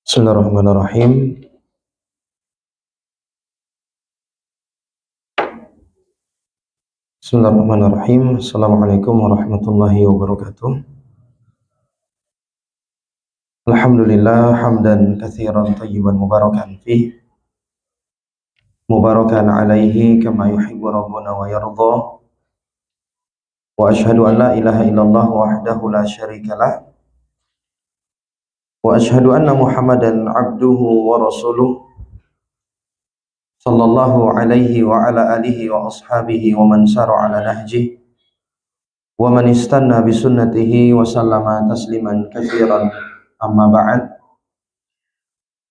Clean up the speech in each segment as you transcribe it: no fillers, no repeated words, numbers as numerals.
Bismillahirrahmanirrahim. Bismillahirrahmanirrahim. Assalamualaikum warahmatullahi wabarakatuh. Alhamdulillah hamdan katsiran thayyiban mubarakan fih. Mubarakan alaihi kama yuhibbu rabbuna wa yardha. Wa ashhadu an la ilaha illallah wahdahu la syarikalah. Wa ashhadu anna Muhammadan abduhu wa rasuluh. Sallallahu alaihi wa ala alihi wa ashabihi wa man sara ala nahjih wa man istanna bi sunnatihi wa sallama tasliman katsiran. Amma ba'd.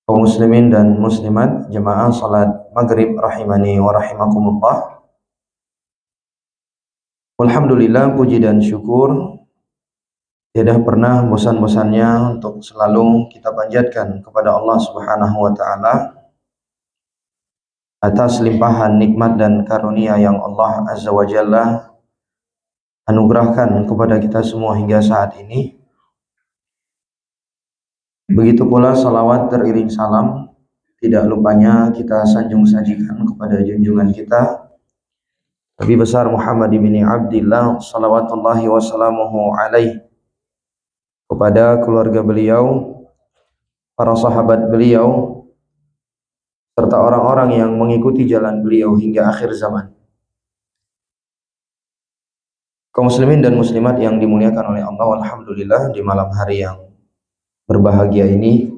Kaum muslimin dan muslimat jemaah salat maghrib rahimani wa rahimakumullah. Alhamdulillah, puji dan syukur tidak pernah bosan-bosannya untuk selalu kita panjatkan kepada Allah Subhanahu wa taala atas limpahan nikmat dan karunia yang Allah Azza wa Jalla anugerahkan kepada kita semua hingga saat ini. Begitu pula salawat teriring salam tidak lupanya kita sanjung sajikan kepada junjungan kita Nabi besar Muhammad bin Abdillah salawatullahi wassalamuhu alaih, kepada keluarga beliau, para sahabat beliau, serta orang-orang yang mengikuti jalan beliau hingga akhir zaman. Kaum muslimin dan muslimat yang dimuliakan oleh Allah, alhamdulillah di malam hari yang berbahagia ini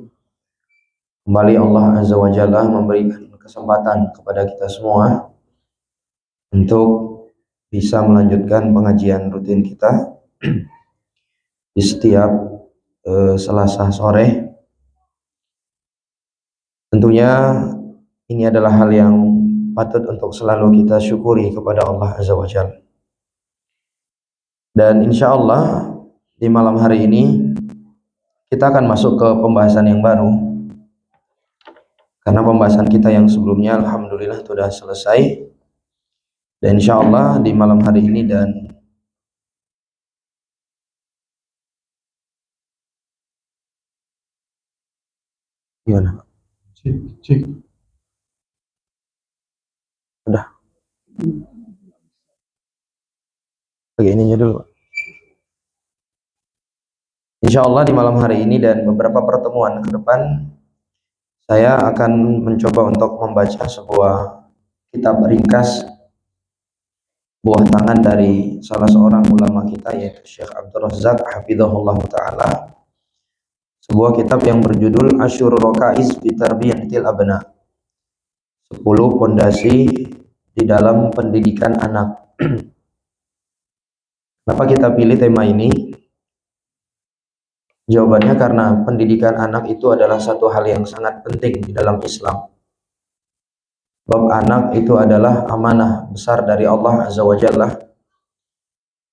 kembali Allah Azza wa Jalla memberikan kesempatan kepada kita semua untuk bisa melanjutkan pengajian rutin kita di setiap Selasa sore. Tentunya ini adalah hal yang patut untuk selalu kita syukuri kepada Allah Azza wa Jalla. Dan insya Allah di malam hari ini kita akan masuk ke pembahasan yang baru, karena pembahasan kita yang sebelumnya alhamdulillah sudah selesai. Dan insya Allah di malam hari ini dan gimana? Cik. Udah. Oke, ininya dulu. Insya Allah di malam hari ini dan beberapa pertemuan ke depan saya akan mencoba untuk membaca sebuah kitab ringkas buah tangan dari salah seorang ulama kita, yaitu Syekh Abdul Razak hafizahullah ta'ala, sebuah kitab yang berjudul Asyurur Rokaiz fi Tarbiyatil Abna, 10 pondasi di dalam pendidikan anak. Kenapa kita pilih tema ini? Jawabannya karena pendidikan anak itu adalah satu hal yang sangat penting di dalam Islam. Sebab anak itu adalah amanah besar dari Allah Azza wa Jalla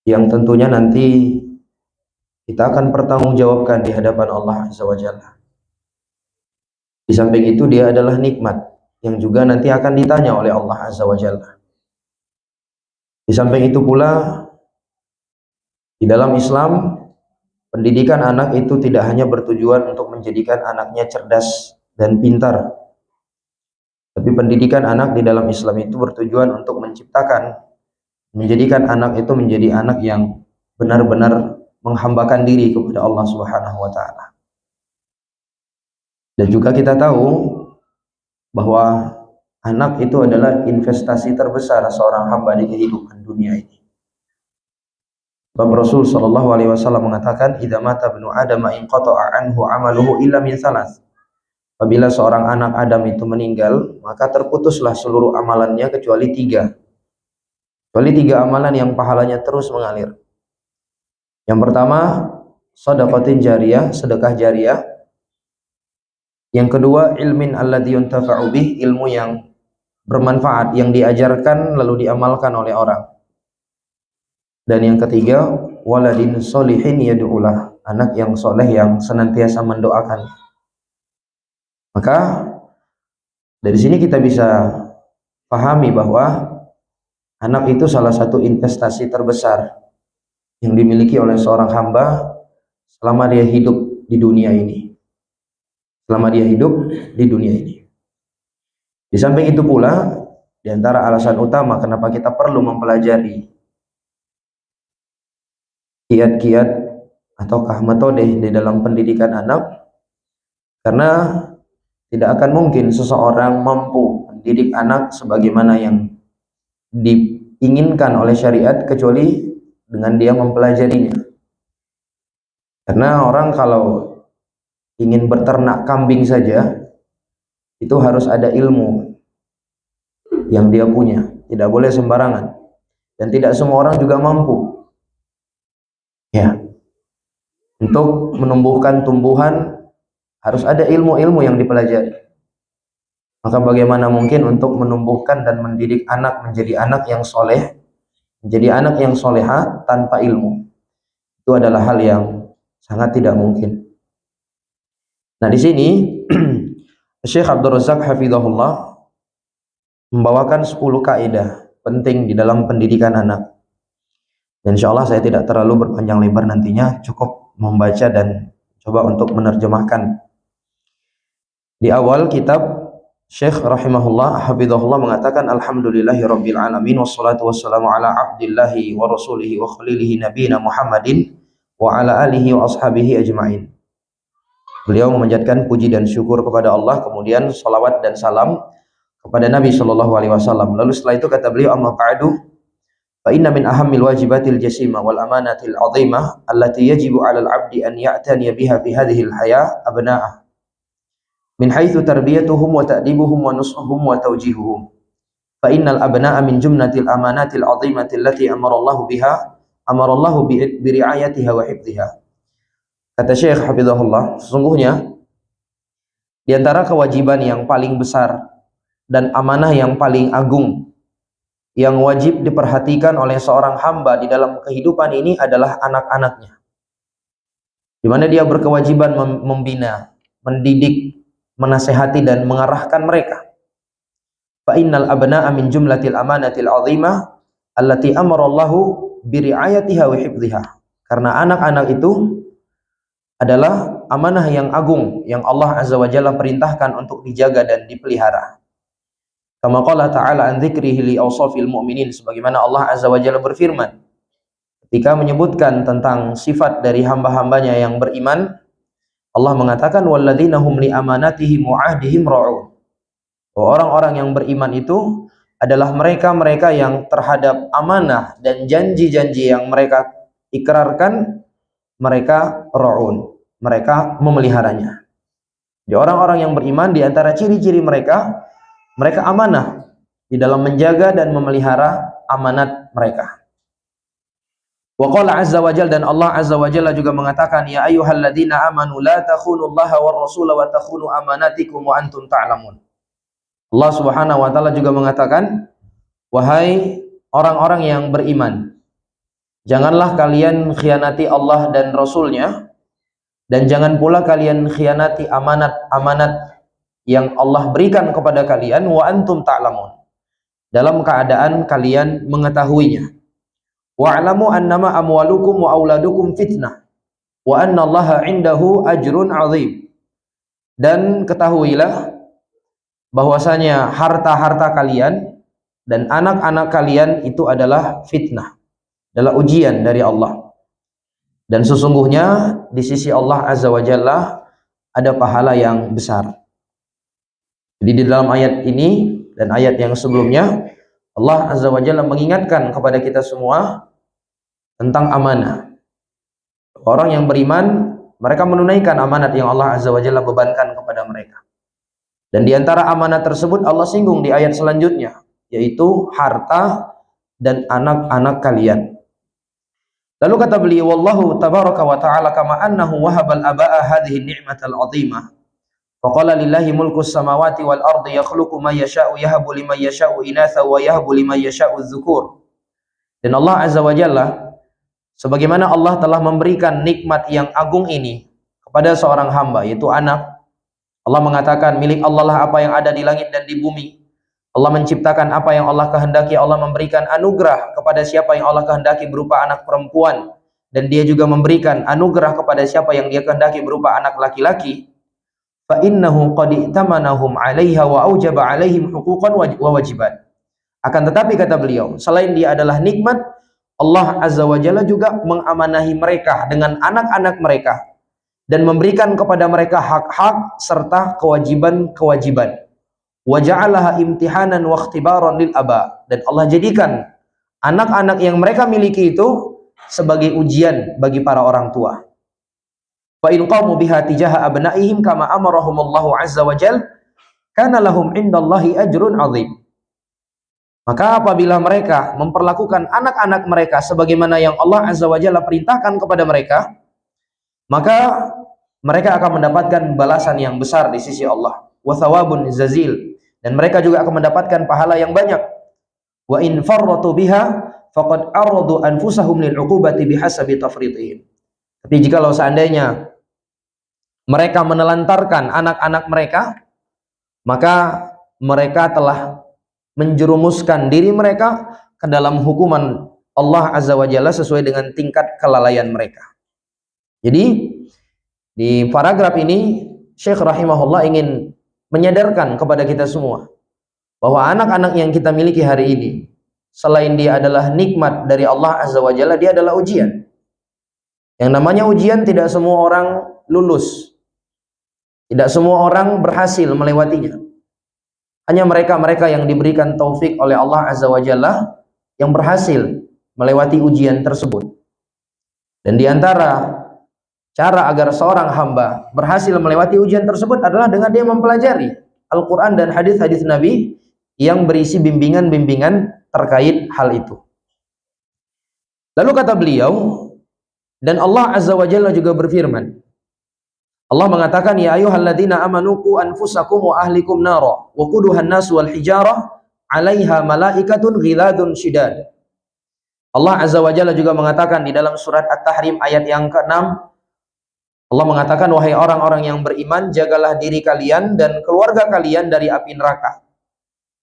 yang tentunya nanti kita akan pertanggungjawabkan di hadapan Allah Azza wa Jalla. Di samping itu dia adalah nikmat yang juga nanti akan ditanya oleh Allah Azza wa Jalla. Di samping itu pula di dalam Islam, pendidikan anak itu tidak hanya bertujuan untuk menjadikan anaknya cerdas dan pintar, tapi pendidikan anak di dalam Islam itu bertujuan untuk menjadikan anak itu menjadi anak yang benar-benar menghambakan diri kepada Allah Subhanahu wa taala. Dan juga kita tahu bahwa anak itu adalah investasi terbesar seorang hamba di kehidupan dunia ini. Sebab Rasul sallallahu alaihi wasallam mengatakan, "Idza mata ibnu Adam inqata'a anhu 'amaluhu illa min salas." Apabila seorang anak Adam itu meninggal, maka terputuslah seluruh amalannya kecuali 3. Kecuali 3 amalan yang pahalanya terus mengalir. Yang pertama, shadaqatin jariyah, sedekah jariyah. Yang kedua, ilmin alladzi yuntafa'u bih, ilmu yang bermanfaat yang diajarkan lalu diamalkan oleh orang. Dan yang ketiga, waladin solihin yad'ulah, anak yang soleh yang senantiasa mendoakan. Maka dari sini kita bisa pahami bahwa anak itu salah satu investasi terbesar yang dimiliki oleh seorang hamba selama dia hidup di dunia ini. selama dia hidup di dunia ini. Di samping itu pula, di antara alasan utama kenapa kita perlu mempelajari kiat-kiat ataukah metode di dalam pendidikan anak, karena tidak akan mungkin seseorang mampu mendidik anak sebagaimana yang diinginkan oleh syariat kecuali dengan dia mempelajarinya. Karena orang kalau ingin berternak kambing saja, itu harus ada ilmu yang dia punya, tidak boleh sembarangan, dan tidak semua orang juga mampu ya. Untuk menumbuhkan tumbuhan harus ada ilmu-ilmu yang dipelajari. Maka bagaimana mungkin untuk menumbuhkan dan mendidik anak menjadi anak yang soleh, menjadi anak yang soleha tanpa ilmu? Itu adalah hal yang sangat tidak mungkin. Nah, di sini Syekh Abdul Razak hafizahullah membawakan 10 kaidah penting di dalam pendidikan anak. Dan insyaallah saya tidak terlalu berpanjang lebar nantinya, cukup membaca dan coba untuk menerjemahkan. Di awal kitab, Syekh rahimahullah hafizahullah mengatakan alhamdulillahi rabbil alamin wassalatu wassalamu ala abdillahi wa rasulihi wa khalilihi nabiyina Muhammadin wa ala alihi wa ashabihi ajma'in. Beliau memanjatkan puji dan syukur kepada Allah, kemudian salawat dan salam kepada Nabi sallallahu alaihi wasallam. Lalu setelah itu kata beliau, amma ba'du, fa inna min ahammil wajibatil jasima wal amanatil azimah allati yajibu 'alal 'abdi an ya'taniya biha fi hadhihi al-hayah abna'ah min haitsu tarbiyatuhum wa ta'dibuhum wa nushuhum wa tawjihuhum. Fa innal abna'a min jumlatil amanatil azimati allati amara Allah biha, amara Allah bi ri'ayatiha wa hifdhiha. Kata Syekh hafizahullah, sesungguhnya di antara kewajiban yang paling besar dan amanah yang paling agung yang wajib diperhatikan oleh seorang hamba di dalam kehidupan ini adalah anak-anaknya, di mana dia berkewajiban membina, mendidik, menasehati dan mengarahkan mereka. Fa innal abna'a min jumlatil amanatil azimah allati amara Allahu bi ri'ayatiha wa hifdhiha. Karena anak-anak itu adalah amanah yang agung yang Allah Azza wa Jalla perintahkan untuk dijaga dan dipelihara. Kama qala ta'ala an dzikrihi li awsafil mu'minin, sebagaimana Allah Azza wa Jalla berfirman ketika menyebutkan tentang sifat dari hamba-hambanya yang beriman. Allah mengatakan walladzina hum li amanatihim wa 'ahdihim ra'un. Orang-orang yang beriman itu adalah mereka-mereka yang terhadap amanah dan janji-janji yang mereka ikrarkan, mereka ra'un, mereka memeliharanya. Di orang-orang yang beriman, di antara ciri-ciri mereka, mereka amanah di dalam menjaga dan memelihara amanat mereka. Wa qala azza wa jalla, dan Allah azza wa jalla juga mengatakan, ya ayyuhalladzina amanu la takhunullaha war rasula wa takhunu amanatikum wa antum ta'lamun. Allah Subhanahu wa taala juga mengatakan, wahai orang-orang yang beriman, janganlah kalian khianati Allah dan Rasulnya, dan jangan pula kalian khianati amanat-amanat yang Allah berikan kepada kalian, wa antum ta'lamun, dalam keadaan kalian mengetahuinya. Wa'lamu annama amwalukum wa auladukum fitnah wa anna Allaha 'indahu ajrun 'azim. Dan ketahuilah bahwasanya harta-harta kalian dan anak-anak kalian itu adalah fitnah, adalah ujian dari Allah. Dan sesungguhnya di sisi Allah Azza wa Jalla ada pahala yang besar. Jadi di dalam ayat ini dan ayat yang sebelumnya, Allah Azza wa Jalla mengingatkan kepada kita semua tentang amanah. Orang yang beriman, mereka menunaikan amanat yang Allah Azza wa Jalla bebankan kepada mereka. Dan di antara amanat tersebut Allah singgung di ayat selanjutnya, yaitu harta dan anak-anak kalian. Lalu kata beliau, wallahu tabaraka wa ta'ala kama annahu wahabal aba'a hadhihi ni'matal 'azimah. Faqala lillahi mulkus samawati wal ardi yakhluqu ma yasha'u yahabu liman yasha'u inatha wa yahabu liman yasha'u dzukur. Dan Allah Azza wa Jalla, sebagaimana Allah telah memberikan nikmat yang agung ini kepada seorang hamba, yaitu anak. Allah mengatakan milik Allah lah apa yang ada di langit dan di bumi. Allah menciptakan apa yang Allah kehendaki. Allah memberikan anugerah kepada siapa yang Allah kehendaki berupa anak perempuan, dan dia juga memberikan anugerah kepada siapa yang dia kehendaki berupa anak laki-laki. fa innahu qad i'tamanahum 'alaiha wa aujaba 'alaihim huquqan wa wajibat. Akan tetapi kata beliau, selain dia adalah nikmat, Allah Azza wa Jalla juga mengamanahi mereka dengan anak-anak mereka dan memberikan kepada mereka hak-hak serta kewajiban-kewajiban. Wa ja'alaha imtihanan wa ikhtibaran lil aba, dan Allah jadikan anak-anak yang mereka miliki itu sebagai ujian bagi para orang tua. Fa in qamu biha tijaha abnaihim kama amarahumullahu azza wa jalla kana lahum indallahi ajrun 'azim. Maka apabila mereka memperlakukan anak-anak mereka sebagaimana yang Allah azza wa jalla perintahkan kepada mereka, maka mereka akan mendapatkan balasan yang besar di sisi Allah, wa thawabun zazil, dan mereka juga akan mendapatkan pahala yang banyak. Wa in farratu biha faqad aradu anfusahum lil 'uqubati bihasabi tafridihim. Tapi jikalau seandainya mereka menelantarkan anak-anak mereka, maka mereka telah menjerumuskan diri mereka ke dalam hukuman Allah Azza wa Jalla sesuai dengan tingkat kelalaian mereka. Jadi di paragraf ini Syekh rahimahullah ingin menyadarkan kepada kita semua bahwa anak-anak yang kita miliki hari ini, selain dia adalah nikmat dari Allah Azza wa Jalla, dia adalah ujian. Yang namanya ujian tidak semua orang lulus, tidak semua orang berhasil melewatinya. Hanya mereka-mereka yang diberikan taufik oleh Allah Azza wa Jalla yang berhasil melewati ujian tersebut. Dan di antara cara agar seorang hamba berhasil melewati ujian tersebut adalah dengan dia mempelajari Al-Quran dan hadis-hadis Nabi yang berisi bimbingan-bimbingan terkait hal itu. Lalu kata beliau, dan Allah Azza wa Jalla juga berfirman, Allah mengatakan, ya ayyuhalladzina amanu qu anfusakum wa ahlikum nara wa quduhan nas wal hijarah 'alaiha malaikatun ghiladun syidad. Allah Azza wa Jalla juga mengatakan di dalam surat At-Tahrim ayat yang ke-6, Allah mengatakan, wahai orang-orang yang beriman, jagalah diri kalian dan keluarga kalian dari api neraka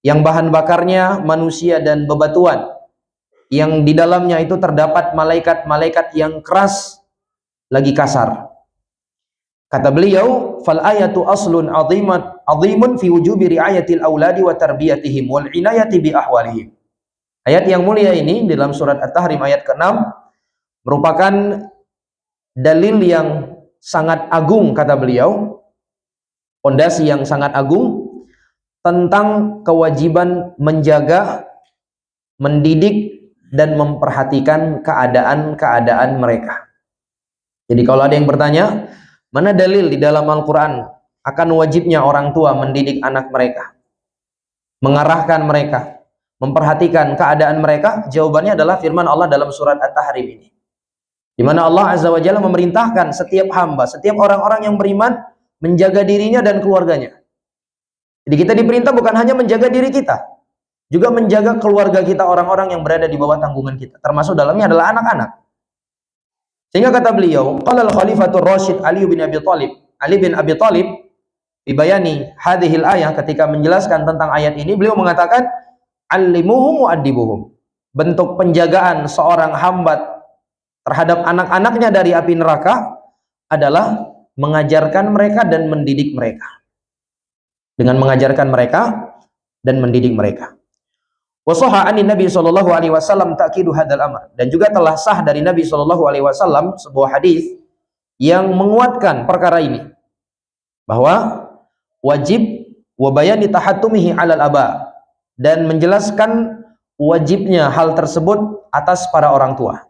yang bahan bakarnya manusia dan bebatuan, yang di dalamnya itu terdapat malaikat-malaikat yang keras lagi kasar. Kata beliau, fal ayatu aslun azimun fi wujubi riayatil auladi wa tarbiyatihim wal inayati bi ahwalihim. Ayat yang mulia ini dalam surat At-Tahrim ayat ke-6 merupakan dalil yang sangat agung, kata beliau, fondasi yang sangat agung tentang kewajiban menjaga, mendidik dan memperhatikan keadaan-keadaan mereka. Jadi kalau ada yang bertanya, mana dalil di dalam Al-Quran akan wajibnya orang tua mendidik anak mereka, mengarahkan mereka, memperhatikan keadaan mereka? Jawabannya adalah firman Allah dalam surat At-Tahrim ini, di mana Allah Azza wa Jalla memerintahkan setiap hamba, setiap orang-orang yang beriman menjaga dirinya dan keluarganya. Jadi kita diperintah bukan hanya menjaga diri kita, juga menjaga keluarga kita, orang-orang yang berada di bawah tanggungan kita, termasuk dalamnya adalah anak-anak. Sehingga kata beliau, qala al-Khalifatur Rasyid Ali bin Abi Thalib dibayani hadhil ayah, ketika menjelaskan tentang ayat ini, beliau mengatakan, allimuhum wa adibuhum. Bentuk penjagaan seorang hamba terhadap anak-anaknya dari api neraka adalah mengajarkan mereka dan mendidik mereka. Dengan mengajarkan mereka dan mendidik mereka. Wa sahha anin Nabi sallallahu alaihi wasallam ta'kidu hadzal amr, dan juga telah sah dari Nabi sallallahu alaihi wasallam sebuah hadis yang menguatkan perkara ini, bahwa wajib wa bayani tahattumihi 'alal aba, dan menjelaskan wajibnya hal tersebut atas para orang tua.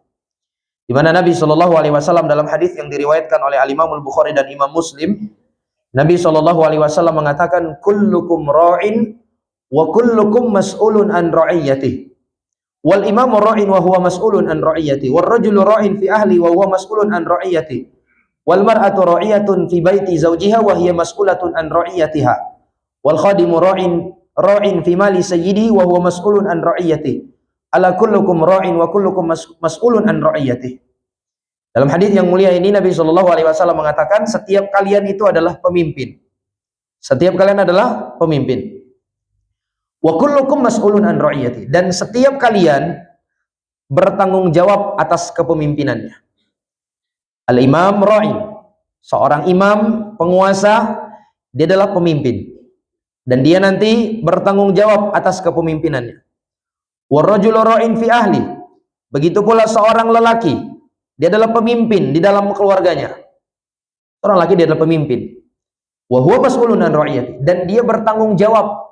Di mana Nabi sallallahu alaihi wasallam dalam hadis yang diriwayatkan oleh Al-Imam Al-Bukhari dan Imam Muslim, Nabi sallallahu alaihi wasallam mengatakan, kullukum ra'in wa kullukum mas'ulun an ra'iyatihi wal imamu ra'in wa huwa mas'ulun an ra'iyatihi wal rajulu ra'in fi ahli wa huwa mas'ulun an ra'iyatihi wal mar'atu ra'iyatun fi baiti zawjiha wa hiya mas'ulatun an ra'iyatiha wal khadimu ra'in fi mali sayyidihi wa huwa mas'ulun an ra'iyatihi ala kullukum ra'in wa kullukum mas'ulun an ra'iyatihi. Dalam hadis yang mulia ini Nabi sallallahu alaihi wasallam mengatakan, setiap kalian itu adalah pemimpin. Setiap kalian adalah pemimpin. Wa kullukum mas'ulun an ra'iyati, dan setiap kalian bertanggung jawab atas kepemimpinannya. Al-imam ra'in, seorang imam, penguasa, dia adalah pemimpin dan dia nanti bertanggung jawab atas kepemimpinannya. Warrajulu ra'in fi ahli, begitu pula seorang lelaki, dia adalah pemimpin di dalam keluarganya. Seorang lelaki dia adalah pemimpin. Wa huwa mas'ulun an ra'iyati, dan dia bertanggung jawab.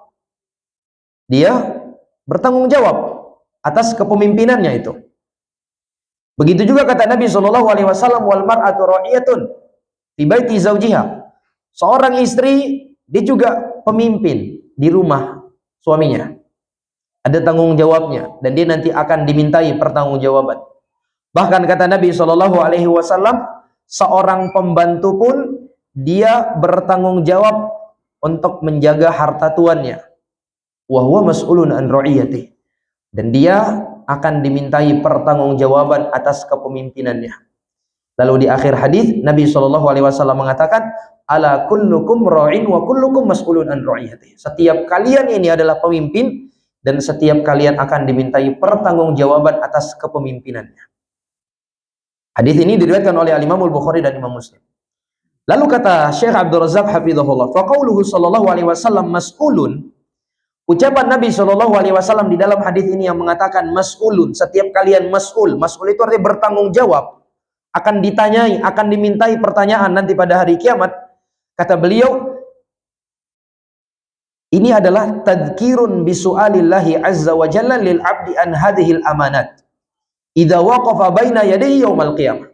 Dia bertanggung jawab atas kepemimpinannya itu. Begitu juga kata Nabi SAW, wal mar'atu ra'iyatun fi baiti zawjiha. Seorang istri dia juga pemimpin di rumah suaminya. Ada tanggung jawabnya dan dia nanti akan dimintai pertanggungjawaban. Bahkan kata Nabi SAW, seorang pembantu pun dia bertanggung jawab untuk menjaga harta tuannya. Wa huwa mas'ulun an ra'iyati, dan dia akan dimintai pertanggungjawaban atas kepemimpinannya. Lalu di akhir hadis Nabi SAW mengatakan, ala kullukum ra'in wa kullukum mas'ulun an ra'iyati. Setiap kalian ini adalah pemimpin dan setiap kalian akan dimintai pertanggungjawaban atas kepemimpinannya. Hadis ini diriwayatkan oleh Imam Al-Bukhari dan Imam Muslim. Lalu kata Syekh Abdul Razak hafizahullah, fa qauluhu sallallahu alaihi wasallam mas'ulun, ucapan Nabi SAW di dalam hadis ini yang mengatakan mas'ulun, setiap kalian mas'ul. Mas'ul itu artinya bertanggung jawab, akan ditanyai, akan dimintai pertanyaan nanti pada hari kiamat. Kata beliau, ini adalah tadhkirun bisu'alillahi azza wa jalla lil abdi an hadhil amanat idza waqafa baina yadayhi yaumal qiyamah.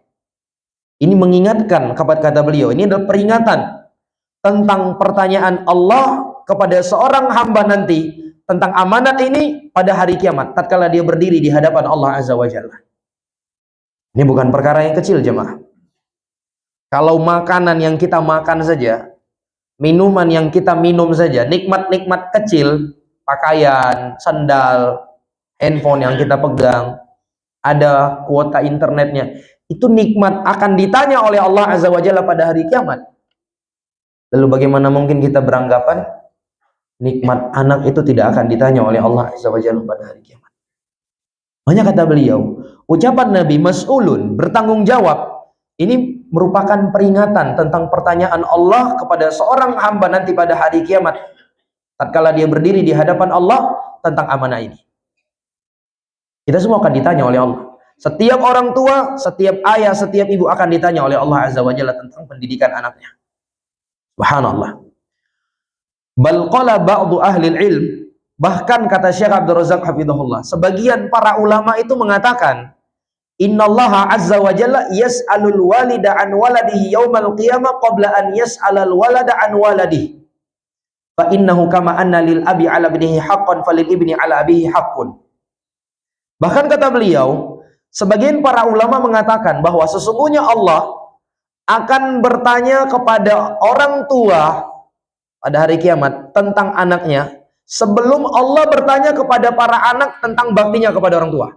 Ini mengingatkan, kata beliau, ini adalah peringatan tentang pertanyaan Allah kepada seorang hamba nanti tentang amanat ini pada hari kiamat, tatkala dia berdiri di hadapan Allah azza wa jalla. Ini bukan perkara yang kecil, jemaah. Kalau makanan yang kita makan saja, minuman yang kita minum saja, nikmat-nikmat kecil, pakaian, sandal, handphone yang kita pegang, ada kuota internetnya, itu nikmat akan ditanya oleh Allah azza wa jalla pada hari kiamat. Lalu bagaimana mungkin kita beranggapan nikmat anak itu tidak akan ditanya oleh Allah azza wa jalla pada hari kiamat? Makanya kata beliau, ucapan Nabi mas'ulun, bertanggung jawab, ini merupakan peringatan tentang pertanyaan Allah kepada seorang hamba nanti pada hari kiamat, tatkala dia berdiri di hadapan Allah tentang amanah ini. Kita semua akan ditanya oleh Allah. Setiap orang tua, setiap ayah, setiap ibu akan ditanya oleh Allah azza wa jalla tentang pendidikan anaknya. Subhanallah. Bal qala ba'du ahli ilm, bahkan kata Syekh Abdul Razak hafizahullah, sebagian para ulama itu mengatakan, innallaha azza wa jalla yas'alul walida an waladihi yaumal qiyamah qabla an yas'alal walada an waladihi. Fa innahu kama anna lil abi ala ibnihi haqqan falil ibni ala abihi haqqun. Bahkan kata beliau, sebagian para ulama mengatakan bahwa sesungguhnya Allah akan bertanya kepada orang tua pada hari kiamat tentang anaknya sebelum Allah bertanya kepada para anak tentang baktinya kepada orang tua.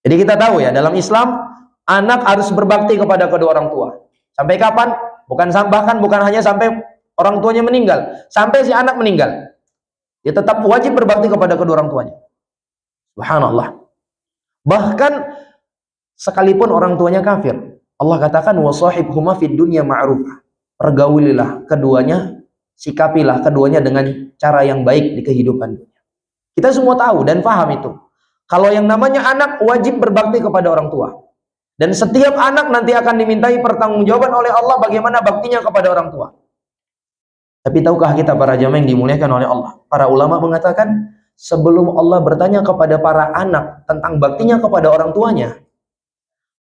Jadi kita tahu ya, dalam Islam anak harus berbakti kepada kedua orang tua. Sampai kapan? Bahkan bukan hanya sampai orang tuanya meninggal, sampai si anak meninggal, dia tetap wajib berbakti kepada kedua orang tuanya. Subhanallah. Bahkan sekalipun orang tuanya kafir, Allah katakan wasahibhuma fid dunya ma'rufah. Pergaulilah keduanya, sikapilah keduanya dengan cara yang baik di kehidupan dunia. Kita semua tahu dan paham itu. Kalau yang namanya anak wajib berbakti kepada orang tua. Dan setiap anak nanti akan dimintai pertanggungjawaban oleh Allah bagaimana baktinya kepada orang tua. Tapi tahukah kita para jamaah yang dimuliakan oleh Allah? Para ulama mengatakan, sebelum Allah bertanya kepada para anak tentang baktinya kepada orang tuanya,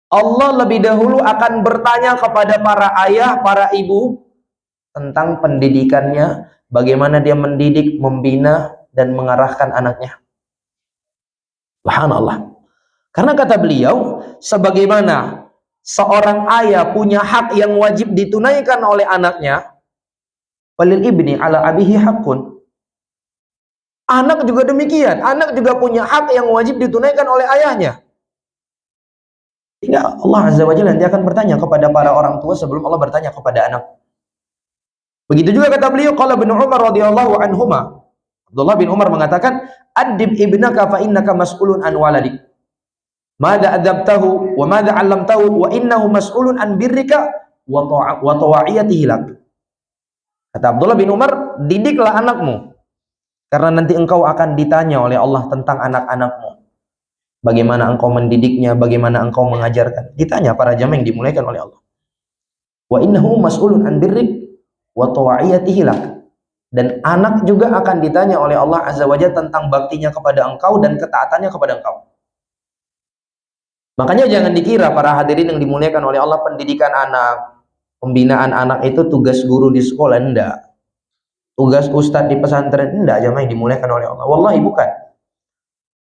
Allah lebih dahulu akan bertanya kepada para ayah, para ibu tentang pendidikannya, bagaimana dia mendidik, membina, dan mengarahkan anaknya. Subhanallah. Karena kata beliau, sebagaimana seorang ayah punya hak yang wajib ditunaikan oleh anaknya, walil ibni ala abihi haqqun. Anak juga demikian, anak juga punya hak yang wajib ditunaikan oleh ayahnya. Hingga Allah azza wa jalla nanti akan bertanya kepada para orang tua sebelum Allah bertanya kepada anak. Begitu juga kata beliau, qala Ibnu Umar radhiyallahu anhuma, Abdullah bin Umar mengatakan, adib ibnaka fa innaka mas'ulun an waladik. Mada adabtahu wa mada 'allamtahu wa innahu mas'ulun an birrika wa tawa'iyatihi lak. Kata Abdullah bin Umar, didiklah anakmu, karena nanti engkau akan ditanya oleh Allah tentang anak-anakmu. Bagaimana engkau mendidiknya, bagaimana engkau mengajarkan. Ditanya para jamaah yang dimuliakan oleh Allah. Wa innahu mas'ulun an birrik wa tawa'iyatihi lak. Dan anak juga akan ditanya oleh Allah Azza wa Jalla tentang baktinya kepada engkau dan ketaatannya kepada engkau. Makanya jangan dikira para hadirin yang dimuliakan oleh Allah, pendidikan anak, pembinaan anak itu tugas guru di sekolah, enggak. Tugas ustadz di pesantren, enggak, jamaah yang dimuliakan oleh Allah. Wallahi bukan.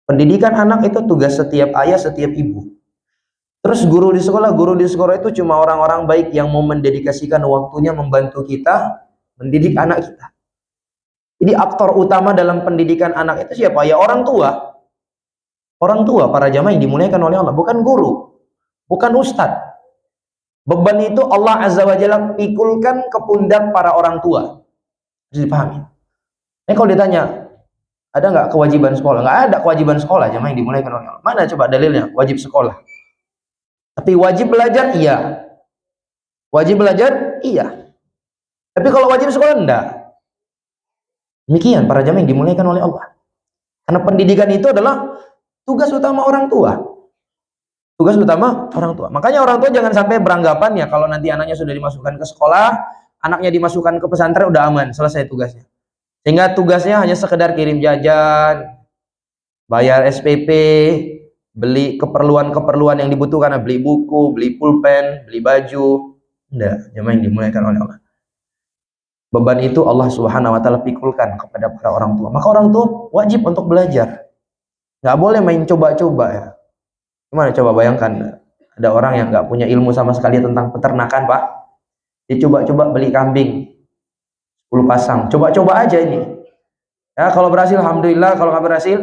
Pendidikan anak itu tugas setiap ayah, setiap ibu. Terus guru di sekolah itu cuma orang-orang baik yang mau mendedikasikan waktunya membantu kita mendidik anak kita. Jadi aktor utama dalam pendidikan anak itu siapa? Ya orang tua. Orang tua, para jamaah yang dimuliakan oleh Allah, bukan guru, bukan ustadz. Beban itu Allah Azza wa Jalla pikulkan ke pundak para orang tua. Harus dipahami. Ini kalau ditanya, ada nggak kewajiban sekolah? Nggak ada kewajiban sekolah, jamaah yang dimuliakan oleh Allah. Mana coba dalilnya? Wajib sekolah. Tapi wajib belajar, iya. Wajib belajar, iya. Tapi kalau wajib sekolah, enggak. Demikian para jamaah yang dimuliakan oleh Allah. Karena pendidikan itu adalah tugas utama orang tua. Tugas utama orang tua. Makanya orang tua jangan sampai beranggapan ya kalau nanti anaknya sudah dimasukkan ke sekolah, anaknya dimasukkan ke pesantren udah aman, selesai tugasnya. Sehingga tugasnya hanya sekedar kirim jajan, bayar SPP, beli keperluan-keperluan yang dibutuhkan, beli buku, beli pulpen, beli baju. Enggak, jemaah yang dimuliakan oleh Allah. Beban itu Allah Subhanahu wa taala pikulkan kepada para orang tua. Maka orang tua wajib untuk belajar. Nggak boleh main coba-coba ya. Gimana coba bayangkan, ada orang yang nggak punya ilmu sama sekali tentang peternakan, Pak. Dia coba-coba beli kambing 10 pasang. Coba-coba aja ini. Ya, kalau berhasil alhamdulillah, kalau nggak berhasil,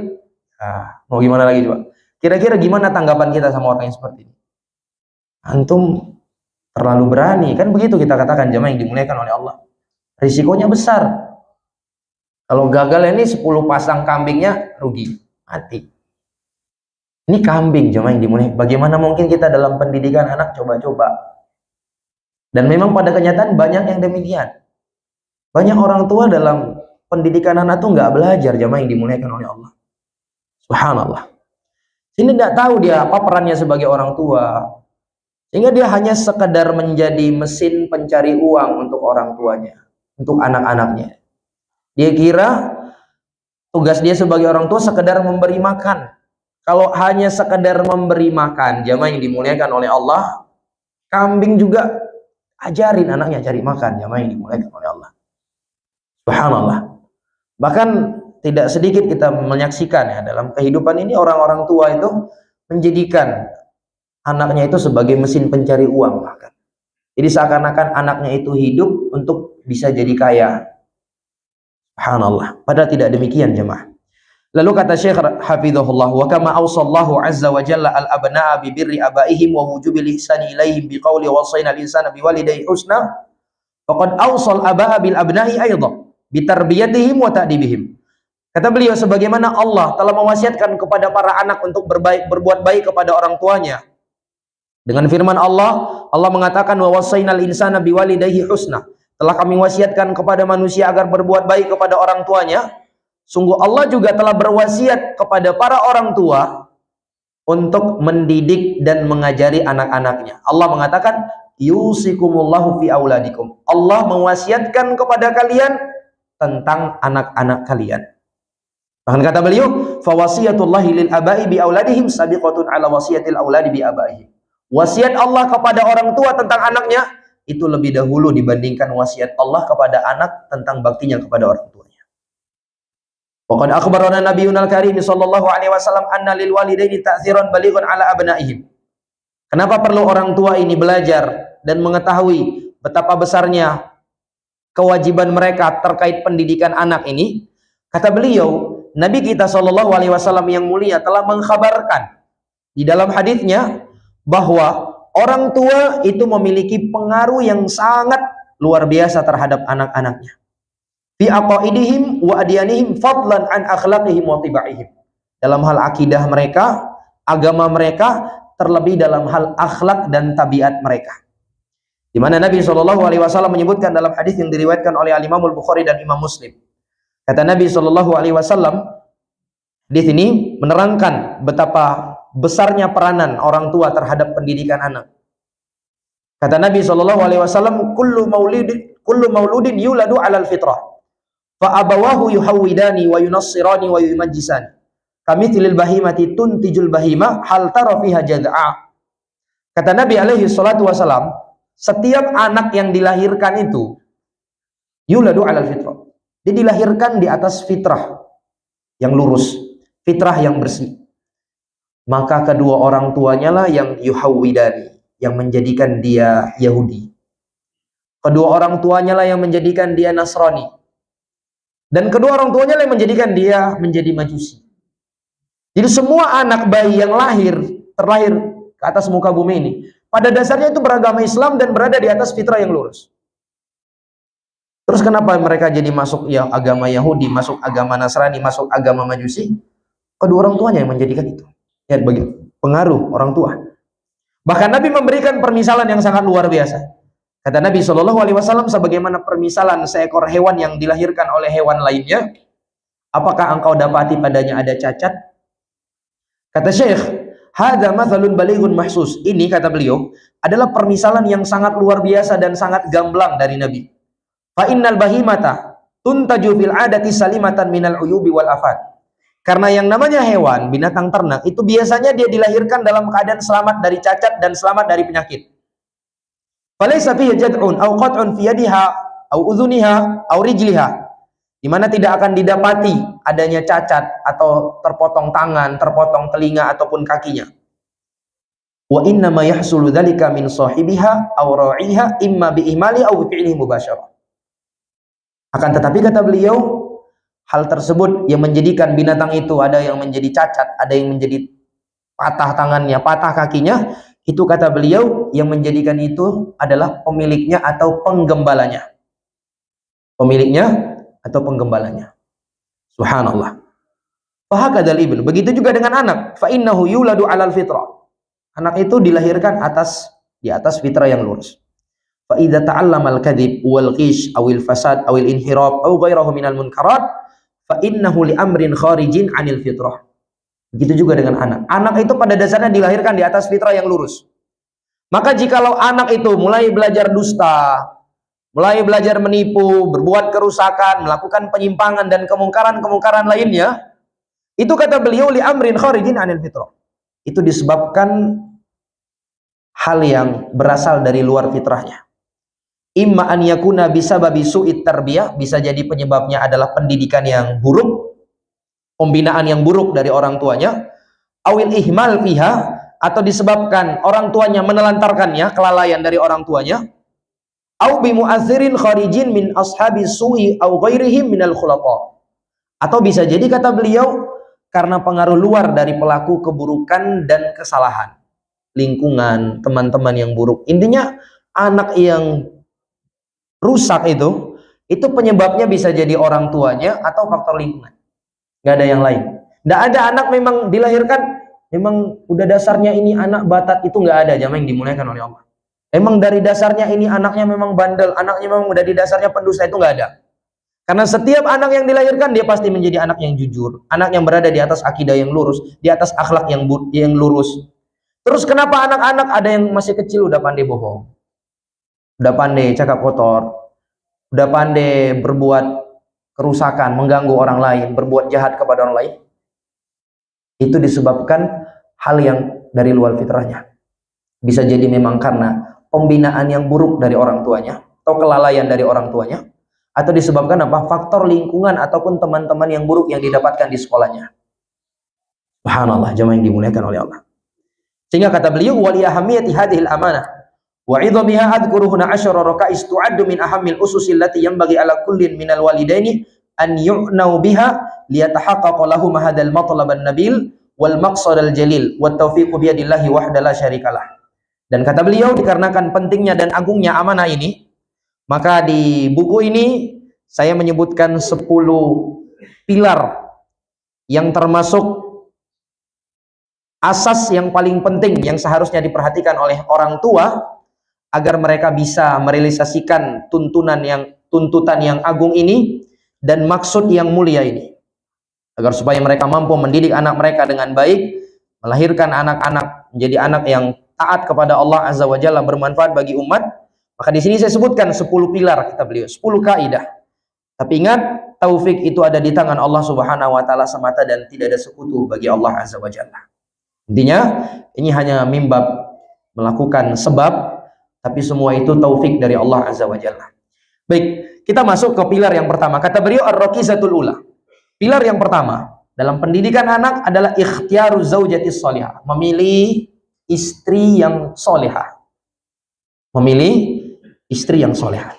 mau gimana lagi coba? Kira-kira gimana tanggapan kita sama orang yang seperti ini? Antum terlalu berani, kan begitu kita katakan jamaah yang dimuliakan oleh Allah. Risikonya besar. Kalau gagal ini 10 pasang kambingnya rugi, mati. Ini kambing jamaah yang dimuliakan. Bagaimana mungkin kita dalam pendidikan anak coba-coba? Dan memang pada kenyataan banyak yang demikian. Banyak orang tua dalam pendidikan anak tuh nggak belajar, jamaah yang dimuliakan oleh Allah. Subhanallah. Sini tidak tahu dia apa perannya sebagai orang tua. Sehingga dia hanya sekedar menjadi mesin pencari uang untuk orang tuanya, untuk anak-anaknya. Dia kira tugas dia sebagai orang tua sekedar memberi makan. Kalau hanya sekedar memberi makan, jamaah yang dimuliakan oleh Allah, kambing juga ajarin anaknya cari makan, jamaah yang dimuliakan oleh Allah. Subhanallah. Bahkan tidak sedikit kita menyaksikan ya dalam kehidupan ini orang-orang tua itu menjadikan anaknya itu sebagai mesin pencari uang bahkan. Jadi seakan-akan anaknya itu hidup untuk bisa jadi kaya. Subhanallah. Padahal tidak demikian jemaah. Lalu kata Syekh hafizahullah, wa kama awsallahu azza wa jalla al-abna'a bi birri abaihim wa wujubil ihsani ilaihim bi qawli wasayna al-insana bi walidayhi husna, faqad awsal aba'a bil abna'i aidan bi tarbiyatihim wa ta'dibihim. Kata beliau, sebagaimana Allah telah mewasiatkan kepada para anak untuk berbuat baik kepada orang tuanya. Dengan firman Allah, Allah mengatakan wa wasaynal insana biwalidayhi husna. Telah kami wasiatkan kepada manusia agar berbuat baik kepada orang tuanya. Sungguh Allah juga telah berwasiat kepada para orang tua untuk mendidik dan mengajari anak-anaknya. Allah mengatakan yusikumullahu fi auladikum. Allah mewasiatkan kepada kalian tentang anak-anak kalian. Bahkan kata beliau, fawasiyatullahi lil abai bi auladihim sabiqatun ala wasiyatil auladi bi abaihim. Wasiat Allah kepada orang tua tentang anaknya itu lebih dahulu dibandingkan wasiat Allah kepada anak tentang baktinya kepada orang tuanya. Wa qad akhbarana nabiyuna al-karim sallallahu alaihi wasallam anna lil walidaini ta'thiran balighan ala abnaihim. Kenapa perlu orang tua ini belajar dan mengetahui betapa besarnya kewajiban mereka terkait pendidikan anak ini? Kata beliau, Nabi kita sallallahu alaihi wasallam yang mulia telah mengkhabarkan di dalam hadisnya bahwa orang tua itu memiliki pengaruh yang sangat luar biasa terhadap anak-anaknya. Fi aqaidihim wa adyanihim fadlan an akhlaqihim wa tibaihim. Dalam hal akidah mereka, agama mereka, terlebih dalam hal akhlak dan tabiat mereka. Di mana Nabi Shallallahu Alaihi Wasallam menyebutkan dalam hadis yang diriwayatkan oleh Al Imam Al Bukhari dan Imam Muslim. Kata Nabi Shallallahu Alaihi Wasallam, di sini menerangkan betapa besarnya peranan orang tua terhadap pendidikan anak. Kata Nabi Shallallahu Alaihi Wasallam, kullu mauludin yuladu alal fitrah, fa abawahu yuhawidani wa yunassirani wa yumajjisani. Kami tilil bahimati tuntijul bahima hal tara fiha jad'a. Kata Nabi alaihi salatu wasalam, setiap anak yang dilahirkan itu yuladu alal fitrah. Dia dilahirkan di atas fitrah yang lurus, fitrah yang bersih. Maka kedua orang tuanya lah yang yuhawidani, yang menjadikan dia Yahudi. Kedua orang tuanya lah yang menjadikan dia Nasrani. Dan kedua orang tuanya lah yang menjadikan dia menjadi Majusi. Jadi semua anak bayi yang terlahir ke atas muka bumi ini, pada dasarnya itu beragama Islam dan berada di atas fitrah yang lurus. Terus kenapa mereka jadi masuk ya agama Yahudi, masuk agama Nasrani, masuk agama Majusi? Kedua orang tuanya yang menjadikan itu. Lihat bagi pengaruh orang tua. Bahkan Nabi memberikan permisalan yang sangat luar biasa. Kata Nabi Shallallahu Alaihi Wasallam, sebagaimana permisalan seekor hewan yang dilahirkan oleh hewan lainnya, apakah engkau dapati padanya ada cacat? Kata Syekh, hadza mathalun balighun mahsus. Ini kata beliau adalah permisalan yang sangat luar biasa dan sangat gamblang dari Nabi. Fa innal bahimata tuntaju fil adati salimatan minal uyubi wal afat. Karena yang namanya hewan, binatang ternak, itu biasanya dia dilahirkan dalam keadaan selamat dari cacat dan selamat dari penyakit. Falaysa fihi jad'un aw qat'un fi yadiha aw udhuniha aw rijliha. Di mana tidak akan didapati adanya cacat atau terpotong tangan, terpotong telinga ataupun kakinya. Wa inna ma yahsulu dzalika min sahibiha aw ra'iha imma bi ihmali aw bi fi'lihi mubasyarah. Akan tetapi kata beliau, hal tersebut yang menjadikan binatang itu ada yang menjadi cacat, ada yang menjadi patah tangannya, patah kakinya, itu kata beliau yang menjadikan itu adalah pemiliknya atau penggembalanya. Pemiliknya atau penggembalanya. Subhanallah. Fahakadzal ibnu. Begitu juga dengan anak. Fa innahu yuladu 'alal fitrah. Anak itu dilahirkan di atas fitrah yang lurus. Fa idza ta'allama al-kadzib wal ghish aw al-fasad aw al-inhiraf aw ghayrahu minal munkarat fa innahu li amrin kharijin 'anil fitrah. Begitu juga dengan anak. Anak itu pada dasarnya dilahirkan di atas fitrah yang lurus. Maka jikalau anak itu mulai belajar dusta, mulai belajar menipu, berbuat kerusakan, melakukan penyimpangan dan kemungkaran-kemungkaran lainnya, itu kata beliau li amrin kharijin 'anil fitrah. Itu disebabkan hal yang berasal dari luar fitrahnya. Imma an yakuna bisababi su'it tarbiyah, bisa jadi penyebabnya adalah pendidikan yang buruk, pembinaan yang buruk dari orang tuanya, awil ihmal fiha, atau disebabkan orang tuanya menelantarkannya, kelalaian dari orang tuanya, au bi mu'adzirin kharijin min ashabi su'i au ghairihim minal khulaqa. Atau bisa jadi kata beliau karena pengaruh luar dari pelaku keburukan dan kesalahan, lingkungan, teman-teman yang buruk. Intinya anak yang rusak itu penyebabnya bisa jadi orang tuanya atau faktor lingkungan. Nggak ada yang lain. Nggak ada anak memang dilahirkan memang udah dasarnya ini anak batat, itu nggak ada jamaah yang dimuliakan oleh Allah. Emang dari dasarnya ini anaknya memang bandel, anaknya memang dari dasarnya pendusta, itu nggak ada. Karena setiap anak yang dilahirkan dia pasti menjadi anak yang jujur, anak yang berada di atas akidah yang lurus, di atas akhlak yang lurus. Terus kenapa anak-anak ada yang masih kecil udah pandai bohong, udah pandai cakap kotor, udah pandai berbuat kerusakan, mengganggu orang lain, berbuat jahat kepada orang lain? Itu disebabkan hal yang dari luar fitrahnya. Bisa jadi memang karena pembinaan yang buruk dari orang tuanya, atau kelalaian dari orang tuanya, atau disebabkan apa? Faktor lingkungan ataupun teman-teman yang buruk yang didapatkan di sekolahnya. Subhanallah, jamaah yang dimuliakan oleh Allah. Sehingga kata beliau, wa li ahamiyati hadhil amanah wa 'idhamiha adhkuru huna 10 raka'is tu'addu min ahammil ususil lati yanbaghi ala kullin minal walidaini an yu'nau biha liyatahaqqaqa lahum hadzal matlab an-nabil wal maqsad al-jalil wat taufiqu bi yadillahi wahdahu la syarikalah. Dan kata beliau, dikarenakan pentingnya dan agungnya amanah ini, maka di buku ini saya menyebutkan 10 pilar yang termasuk asas yang paling penting yang seharusnya diperhatikan oleh orang tua agar mereka bisa merealisasikan tuntutan yang agung ini dan maksud yang mulia ini, agar supaya mereka mampu mendidik anak mereka dengan baik, melahirkan anak-anak menjadi anak yang taat kepada Allah Azza wa Jalla, bermanfaat bagi umat. Maka di sini saya sebutkan 10 pilar, kata beliau, 10 kaidah. Tapi ingat, taufik itu ada di tangan Allah Subhanahu wa taala semata dan tidak ada sekutu bagi Allah Azza wa Jalla. Intinya, ini hanya mimbab melakukan sebab, tapi semua itu taufik dari Allah Azza wa Jalla. Baik, kita masuk ke pilar yang pertama. Kata beliau, ar-rakizatul ula. Pilar yang pertama dalam pendidikan anak adalah ikhtiaru zaujatis sholihah, memilih istri yang solehah. Memilih istri yang solehah.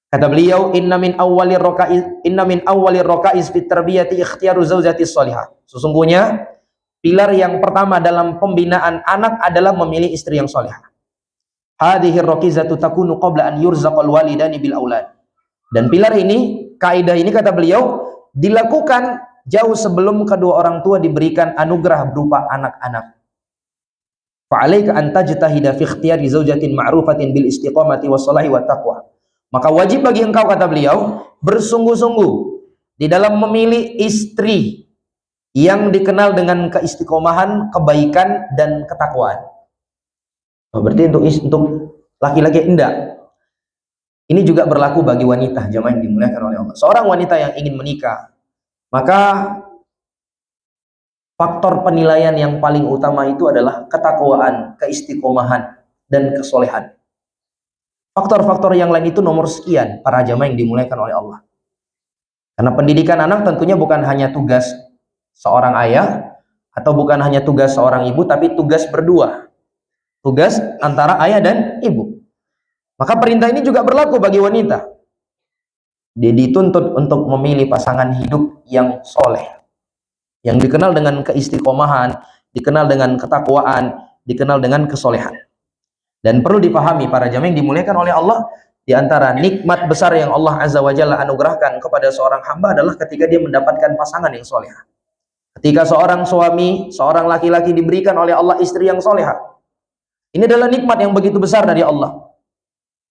Kata beliau, inna min awwalir raqaiz fit tarbiyati ikhtiaru zaujatis sholihah. Sesungguhnya pilar yang pertama dalam pembinaan anak adalah memilih istri yang solehah. Hadhir raqizatu takunu qabla an yurzaqal walidani bil aulad. Dan pilar ini, kaidah ini kata beliau, dilakukan jauh sebelum kedua orang tua diberikan anugerah berupa anak-anak. Fa'alaika an tajtahida fi ikhtiyari zaujatin ma'rufatin bil istiqamati wassalahi wat taqwa. Maka wajib bagi engkau, kata beliau, bersungguh-sungguh di dalam memilih istri yang dikenal dengan keistiqomahan, kebaikan dan ketakwaan. Oh, berarti untuk laki-laki enggak. Ini juga berlaku bagi wanita, jamaah yang dimuliakan oleh Allah. Seorang wanita yang ingin menikah, maka faktor penilaian yang paling utama itu adalah ketakwaan, keistiqomahan, dan kesolehan. Faktor-faktor yang lain itu nomor sekian, para jamaah yang dimuliakan oleh Allah. Karena pendidikan anak tentunya bukan hanya tugas seorang ayah, atau bukan hanya tugas seorang ibu, tapi tugas berdua. Tugas antara ayah dan ibu. Maka perintah ini juga berlaku bagi wanita. Dia dituntut untuk memilih pasangan hidup yang soleh, yang dikenal dengan keistiqomahan, dikenal dengan ketakwaan, dikenal dengan kesolehan. Dan perlu dipahami para jamaah yang dimuliakan oleh Allah, di antara nikmat besar yang Allah Azza wa Jalla anugerahkan kepada seorang hamba adalah ketika dia mendapatkan pasangan yang soleh. Ketika seorang suami, seorang laki-laki diberikan oleh Allah istri yang solehah, ini adalah nikmat yang begitu besar dari Allah.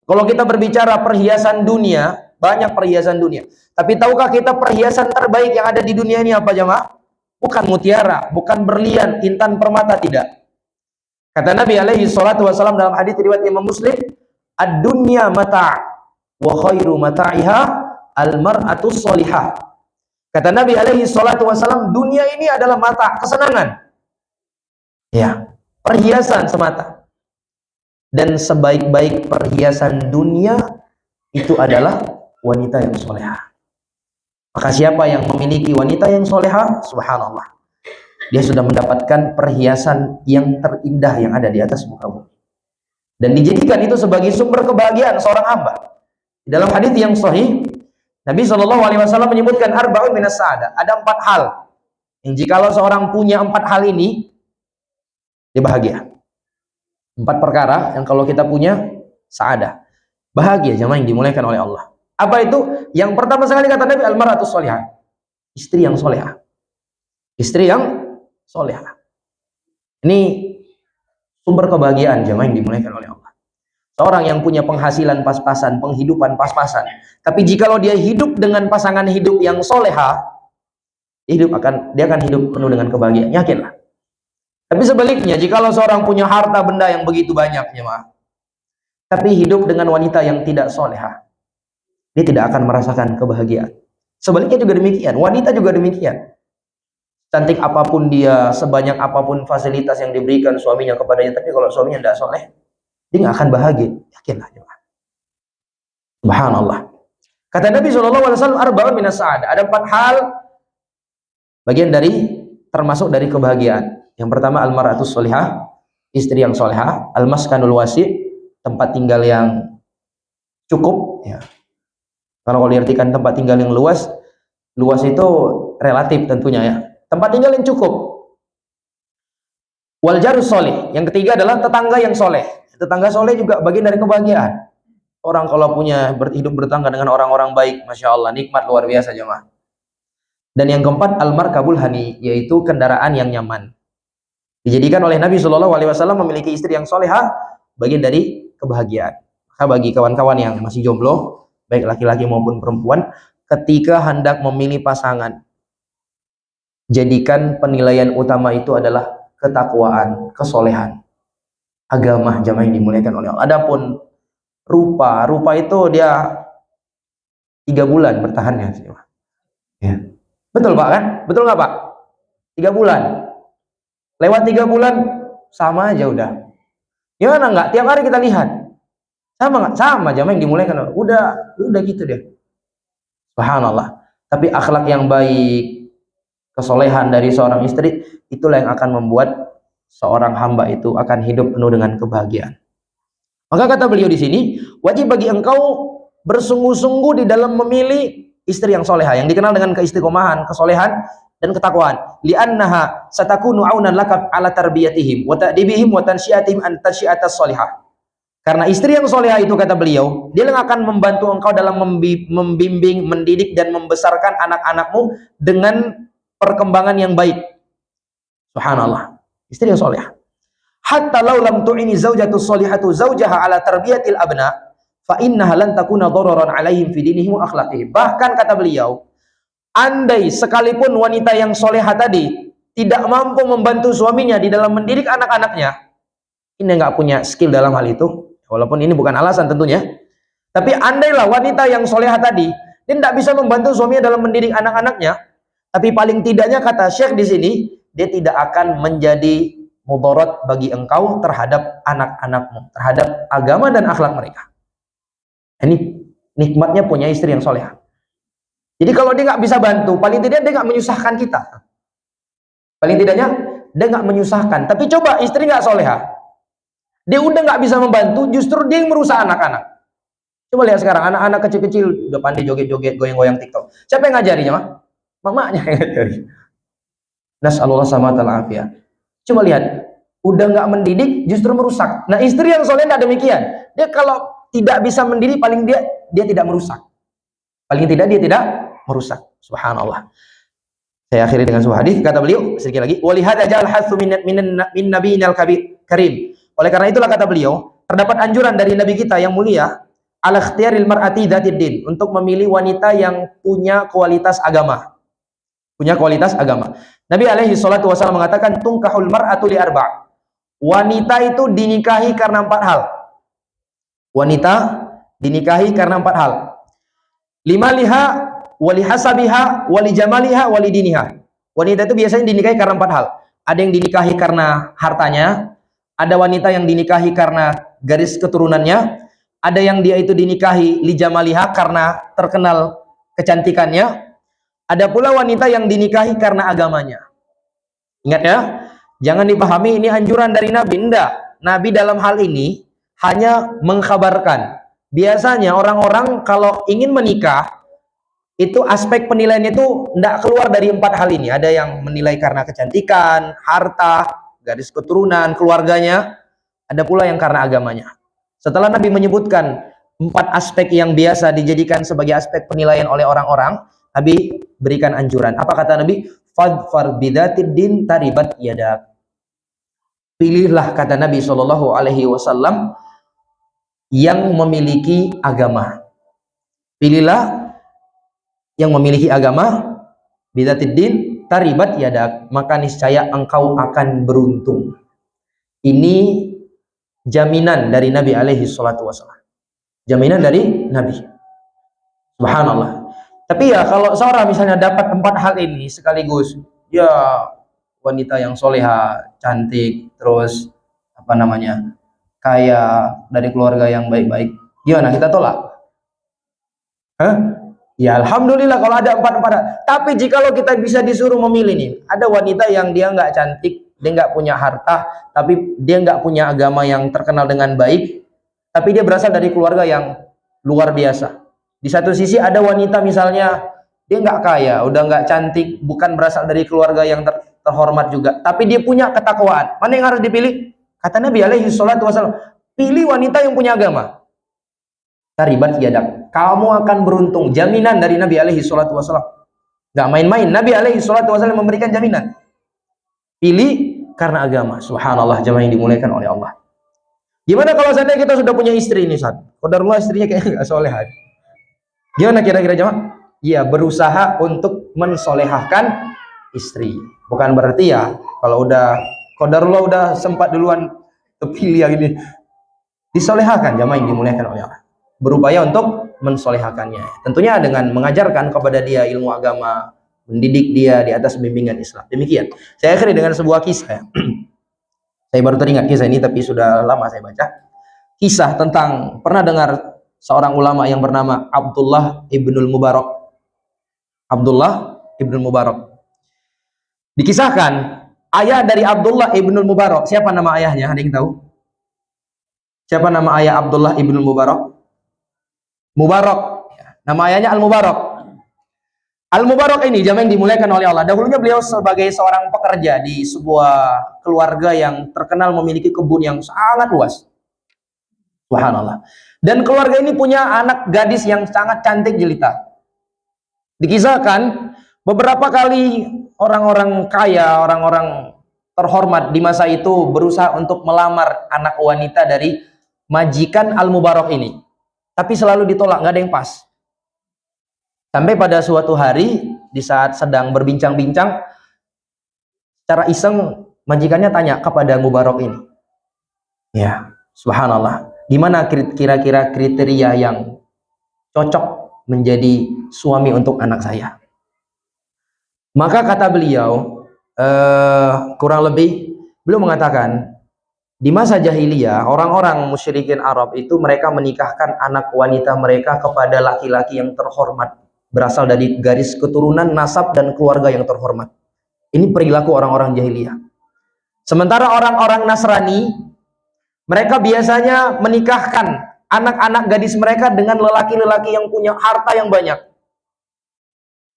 Kalau kita berbicara perhiasan dunia, banyak perhiasan dunia. Tapi tahukah kita perhiasan terbaik yang ada di dunia ini apa, jamaah? Bukan mutiara, bukan berlian, intan permata, tidak. Kata Nabi alaihi salatu wasallam dalam hadis riwayat Imam Muslim, ad-dunya mata' wa khairu mata'iha al-mar'atu sholihah. Kata Nabi alaihi salatu wasallam, dunia ini adalah mata, kesenangan. Ya, perhiasan semata. Dan sebaik-baik perhiasan dunia itu adalah wanita yang solehah. Maka siapa yang memiliki wanita yang solehah, subhanallah, dia sudah mendapatkan perhiasan yang terindah yang ada di atas muka bumi. Dan dijadikan itu sebagai sumber kebahagiaan seorang hamba. Dalam hadis yang sahih, Nabi SAW menyebutkan arba'un minas sa'adah. Ada 4 hal yang jikalau seorang punya 4 hal ini, dia bahagia. 4 perkara yang kalau kita punya, sa'adah, bahagia, jamaah yang dimuliakan oleh Allah. Apa itu? Yang pertama sekali kata Nabi, al-mar'atus sholihah, istri yang solehah. Istri yang solehah. Ini sumber kebahagiaan, jamaah yang dimuliakan oleh Allah. Seorang yang punya penghasilan pas-pasan, penghidupan pas-pasan, tapi jikalau dia hidup dengan pasangan hidup yang solehah, dia akan hidup penuh dengan kebahagiaan, yakinlah. Tapi sebaliknya, jikalau seorang punya harta benda yang begitu banyak, jemaah, tapi hidup dengan wanita yang tidak solehah, dia tidak akan merasakan kebahagiaan. Sebaliknya juga demikian, wanita juga demikian. Cantik apapun dia, sebanyak apapun fasilitas yang diberikan suaminya kepadanya, tapi kalau suaminya tidak soleh, dia nggak akan bahagia. Yakinlah, jemaah. Subhanallah. Kata Nabi SAW, arba'un minas sa'adah. Ada 4 hal bagian dari, termasuk dari kebahagiaan. Yang pertama, al-mar'atus sholihah, istri yang solehah. Al-maskanul wasi', tempat tinggal yang cukup. Ya. Kalau diartikan tempat tinggal yang luas, luas itu relatif tentunya ya. Tempat tinggal yang cukup. Wal jarus sholih, yang ketiga adalah tetangga yang soleh. Tetangga soleh juga bagian dari kebahagiaan. Orang kalau punya hidup bertangga dengan orang-orang baik, masya Allah, nikmat luar biasa, jemaah. Dan yang keempat, al-markabul hani, yaitu kendaraan yang nyaman. Dijadikan oleh Nabi SAW memiliki istri yang solehah bagian dari kebahagiaan. Maka bagi kawan-kawan yang masih jomblo, baik laki-laki maupun perempuan, ketika hendak memilih pasangan, jadikan penilaian utama itu adalah ketakwaan, kesolehan, agama, jamaah yang dimuliakan oleh Allah. Adapun rupa itu dia 3 bulan bertahannya. Ya. Betul Pak kan? Betul nggak Pak? 3 bulan. Lewat 3 bulan sama aja udah. Gimana nggak? Tiap hari kita lihat. Sama nggak? Sama, jamaah yang dimuliakan. Udah gitu deh. Subhanallah. Tapi akhlak yang baik, kesolehan dari seorang istri, itulah yang akan membuat seorang hamba itu akan hidup penuh dengan kebahagiaan. Maka kata beliau di sini, wajib bagi engkau bersungguh-sungguh di dalam memilih istri yang soleha, yang dikenal dengan keistiqomahan, kesolehan, dan ketakwaan. Li'annaha satakunu aunan laka ala tarbiyatihim wa ta'dibihim wa tansyiatihim an tansyiatas solihah. Karena istri yang soleha itu, kata beliau, dia yang akan membantu engkau dalam membimbing, mendidik, dan membesarkan anak-anakmu dengan perkembangan yang baik. Subhanallah. Istri yang soleha. Hatta law lam tu'ini zaujatu solihatu zaujaha ala tarbiyatil abna fa innaha lan takuna dararan alaihim fi dinihim wa akhlaqihim. Bahkan kata beliau, andai sekalipun wanita yang soleha tadi tidak mampu membantu suaminya di dalam mendidik anak-anaknya, ini nggak punya skill dalam hal itu, walaupun ini bukan alasan tentunya, tapi andailah wanita yang soleha tadi dia tidak bisa membantu suaminya dalam mendidik anak-anaknya, tapi paling tidaknya kata Syekh di sini, dia tidak akan menjadi mudarat bagi engkau terhadap anak-anakmu, terhadap agama dan akhlak mereka. Ini nikmatnya punya istri yang soleha. Jadi kalau dia nggak bisa bantu, paling tidak dia nggak menyusahkan kita. Paling tidaknya dia nggak menyusahkan. Tapi coba istri nggak soleha, dia udah nggak bisa membantu, justru dia yang merusak anak-anak. Coba lihat sekarang anak-anak kecil-kecil udah pandai joget-joget, goyang-goyang TikTok. Siapa yang ngajarinya, mah? Mamanya yang ngajari. Nas'alullah sama ta'ala. Coba lihat, udah nggak mendidik, justru merusak. Nah, istri yang soleh tidak demikian. Dia kalau tidak bisa mendidik, paling dia tidak merusak. Paling tidak dia tidak merusak. Subhanallah. Saya akhiri dengan sebuah hadis, kata beliau sedikit lagi, walihada ja'al hatsu min nabiyinal karim. Oleh karena itulah, kata beliau, terdapat anjuran dari nabi kita yang mulia, ala ikhtiyaril mar'ati dzatid din, untuk memilih wanita yang punya kualitas agama. Punya kualitas agama. Nabi alaihi salatu wasallam mengatakan, tungkahul mar'atu li arba'. Wanita itu dinikahi karena 4 hal. Wanita dinikahi karena 4 hal. Limaliha, wali hasabiha, wali jamaliha, wali diniha. Wanita itu biasanya dinikahi karena 4 hal. Ada yang dinikahi karena hartanya, ada wanita yang dinikahi karena garis keturunannya, ada yang dia itu dinikahi li jamaliha karena terkenal kecantikannya, ada pula wanita yang dinikahi karena agamanya. Ingat ya, jangan dipahami ini anjuran dari Nabi. Enggak, Nabi dalam hal ini hanya mengkhabarkan. Biasanya orang-orang kalau ingin menikah, itu aspek penilaian itu tidak keluar dari 4 hal ini. Ada yang menilai karena kecantikan, harta, garis keturunan, keluarganya. Ada pula yang karena agamanya. Setelah Nabi menyebutkan 4 aspek yang biasa dijadikan sebagai aspek penilaian oleh orang-orang, Nabi berikan anjuran. Apa kata Nabi? Fadfar bidatid din taribat yadak. Pilihlah, kata Nabi SAW, yang memiliki agama. Pilihlah yang memiliki agama, bidatid din taribat yadak, maka niscaya engkau akan beruntung. Ini jaminan dari Nabi alaihi salatu wasallam. Jaminan dari Nabi. Subhanallah. Tapi ya kalau seorang misalnya dapat 4 hal ini sekaligus, ya wanita yang soleha, cantik, terus apa namanya, kaya, dari keluarga yang baik-baik, gimana kita tolak? Ya alhamdulillah kalau ada 4. Tapi jikalau kita bisa disuruh memilih nih, ada wanita yang dia nggak cantik, dia nggak punya harta, tapi dia nggak punya agama yang terkenal dengan baik, tapi dia berasal dari keluarga yang luar biasa. Di satu sisi ada wanita misalnya dia nggak kaya, udah nggak cantik, bukan berasal dari keluarga yang terhormat juga, tapi dia punya ketakwaan. Mana yang harus dipilih? Kata Nabi alaihi salatu wasallam, pilih wanita yang punya agama. Taribat yadak, kamu akan beruntung. Jaminan dari Nabi alaihi salatu wasallam. Nggak main-main. Nabi alaihi salatu wasallam memberikan jaminan. Pilih karena agama. Subhanallah, jamaah yang dimuliakan oleh Allah. Gimana kalau seandainya kita sudah punya istri ini, Ustaz? Qadarullah istrinya kayaknya nggak solehah. Gimana kira-kira jemaah? Iya, berusaha untuk mensolehahkan istri. Bukan berarti ya kalau udah qadarullah udah sempat duluan terpilih yang ini disolehahkan, jemaah yang dimuliakan oleh Allah. Berupaya untuk mensolehahkannya. Tentunya dengan mengajarkan kepada dia ilmu agama, mendidik dia di atas bimbingan Islam. Demikian. Saya akhiri dengan sebuah kisah. Saya baru teringat kisah ini tapi sudah lama saya baca. Kisah tentang, pernah dengar seorang ulama yang bernama Abdullah ibnul Mubarak. Abdullah ibnul Mubarak. Dikisahkan ayah dari Abdullah ibnul Mubarak. Siapa nama ayahnya? Ada yang tahu? Siapa nama ayah Abdullah ibnul Mubarak? Mubarak. Nama ayahnya Al-Mubarak. Al-Mubarak ini jamaah yang dimuliakan oleh Allah. Dahulunya beliau sebagai seorang pekerja di sebuah keluarga yang terkenal memiliki kebun yang sangat luas. Subhanallah. Dan keluarga ini punya anak gadis yang sangat cantik jelita. Dikisahkan beberapa kali orang-orang kaya, orang-orang terhormat di masa itu berusaha untuk melamar anak wanita dari majikan Al-Mubarak ini. Tapi selalu ditolak, nggak ada yang pas. Sampai pada suatu hari, di saat sedang berbincang-bincang, secara iseng majikannya tanya kepada Mubarak ini. Ya, subhanallah. Gimana kira-kira kriteria yang cocok menjadi suami untuk anak saya? Maka kata beliau, kurang lebih, beliau mengatakan, di masa jahiliyah, orang-orang musyrikin Arab itu mereka menikahkan anak wanita mereka kepada laki-laki yang terhormat, berasal dari garis keturunan, nasab, dan keluarga yang terhormat. Ini perilaku orang-orang jahiliyah. Sementara orang-orang Nasrani, mereka biasanya menikahkan anak-anak gadis mereka dengan lelaki-lelaki yang punya harta yang banyak.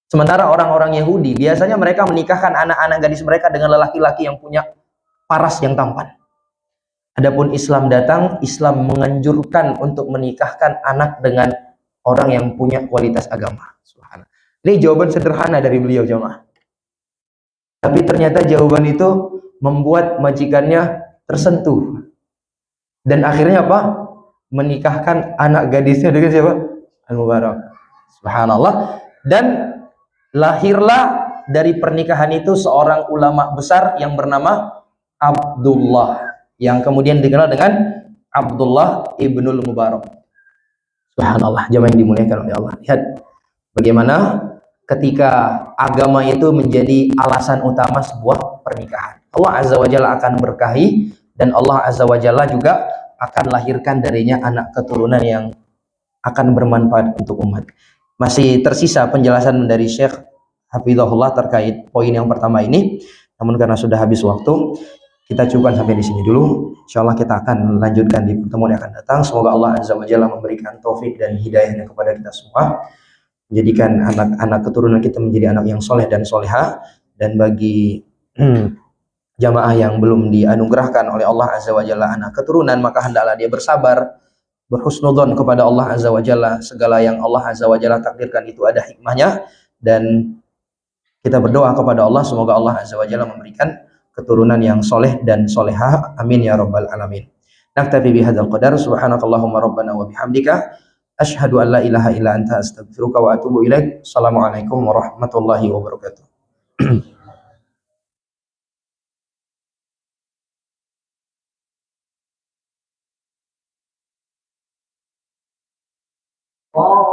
Sementara orang-orang Yahudi, biasanya mereka menikahkan anak-anak gadis mereka dengan lelaki-laki yang punya paras yang tampan. Adapun Islam datang, Islam menganjurkan untuk menikahkan anak dengan orang yang punya kualitas agama. Subhanallah. Ini jawaban sederhana dari beliau, jemaah. Tapi ternyata jawaban itu membuat majikannya tersentuh. Dan akhirnya apa? Menikahkan anak gadisnya dengan siapa? Al-Mubarak. Subhanallah. Dan lahirlah dari pernikahan itu seorang ulama besar yang bernama Abdullah, yang kemudian dikenal dengan Abdullah ibnul Mubarak. Subhanallah, jamaah yang dimuliakan oleh Allah. Lihat bagaimana ketika agama itu menjadi alasan utama sebuah pernikahan. Allah Azza wa Jalla akan berkahi, dan Allah Azza wa Jalla juga akan lahirkan darinya anak keturunan yang akan bermanfaat untuk umat. Masih tersisa penjelasan dari Syekh Hafizahullah terkait poin yang pertama ini. Namun karena sudah habis waktu, kita cukupkan sampai di sini dulu. Insyaallah kita akan lanjutkan di pertemuan yang akan datang. Semoga Allah Azza wa Jalla memberikan taufik dan hidayahnya kepada kita semua, menjadikan anak-anak keturunan kita menjadi anak yang soleh dan soleha. Dan bagi jamaah yang belum dianugerahkan oleh Allah Azza wa Jalla anak keturunan, maka hendaklah dia bersabar, berhusnudzon kepada Allah Azza wa Jalla. Segala yang Allah Azza wa Jalla takdirkan itu ada hikmahnya, dan kita berdoa kepada Allah semoga Allah Azza wa Jalla memberikan keturunan yang soleh dan soleha. Amin ya rabbal alamin. Naktafi bihadzal qadar. Subhanakallahumma rabbana wa bihamdika asyhadu an la ilaha illa anta astaghfiruka wa atubu ilaik. Assalamualaikum warahmatullahi wabarakatuh. Oh.